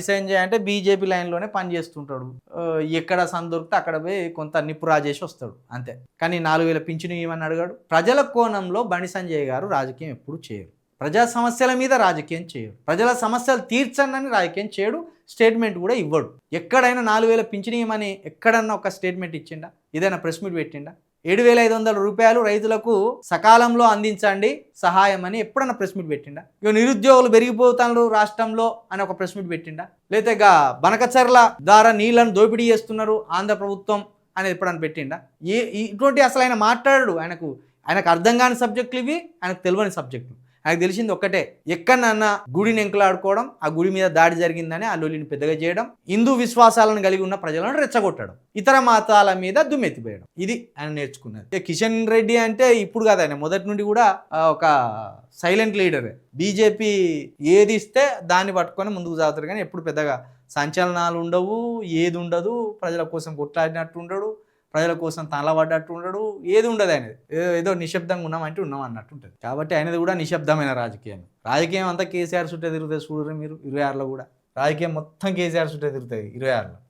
సంజయ్ అంటే బీజేపీ లైన్లోనే పనిచేస్తుంటాడు. ఎక్కడ సందు దొరికితే అక్కడ పోయి కొంత నిప్పు రాజేసి వస్తాడు అంతే. కానీ 4,000 పింఛను ఇవ్వమని అడిగాడు. ప్రజల కోణంలో బండి సంజయ్ గారు రాజకీయం ఎప్పుడు చేయరు. ప్రజా సమస్యల మీద రాజకీయం చేయడు. ప్రజల సమస్యలు తీర్చండి రాజకీయం చేయడు. స్టేట్మెంట్ కూడా ఇవ్వడు. ఎక్కడైనా 4,000 పింఛను ఇవ్వమని ఎక్కడన్నా ఒక స్టేట్మెంట్ ఇచ్చిండా? ఏదైనా ప్రెస్ మీట్ పెట్టిండా? 7,500 రూపాయలు రైతులకు సకాలంలో అందించండి సహాయం అని ఎప్పుడన్నా ప్రెస్ మీట్ పెట్టిండా? ఇక నిరుద్యోగులు పెరిగిపోతారు రాష్ట్రంలో అని ఒక ప్రెస్ మీట్ పెట్టిండా? లేకపోతే బనకచర్ల ద్వారా నీళ్లను దోపిడీ చేస్తున్నారు ఆంధ్ర ప్రభుత్వం అనేది ఎప్పుడన్నా పెట్టిండా? ఇటువంటి అసలు ఆయన మాట్లాడాడు. ఆయనకు అర్థం కాని సబ్జెక్టులు ఇవి, ఆయనకు తెలియని సబ్జెక్టులు. ఆయనకు తెలిసింది ఒక్కటే, ఎక్కడన్నా గుడిని ఎంకులాడుకోవడం, ఆ గుడి మీద దాడి జరిగిందని ఆ లొల్లిని పెద్దగా చేయడం, హిందూ విశ్వాసాలను కలిగి ఉన్న ప్రజలను రెచ్చగొట్టడం, ఇతర మతాల మీద దుమ్మెత్తిపోయడం. ఇది ఆయన నేర్చుకున్నది. కిషన్ రెడ్డి అంటే ఇప్పుడు కాదు, ఆయన మొదటి నుండి కూడా ఒక సైలెంట్ లీడరే. బీజేపీ ఏది ఇస్తే దాన్ని పట్టుకొని ముందుకు సాగుతారు కానీ ఎప్పుడు పెద్దగా సంచలనాలు ఉండవు, ఏది ఉండదు, ప్రజల కోసం కొట్లాడినట్టు ఉండడు, ప్రజల కోసం తలబడ్డట్టు ఉండడు, ఏది ఉండదు. ఆయనది ఏదో నిశ్శబ్దంగా ఉన్నామంటే ఉన్నాం అన్నట్టు ఉంటుంది. కాబట్టి ఆయనది కూడా నిశ్శబ్దమైన రాజకీయం అంతా కేసీఆర్ చుట్టే తిరుగుతుంది. చూడరు మీరు 26లో కూడా రాజకీయం మొత్తం కేసీఆర్ చుట్టే తిరుగుతుంది 26లో.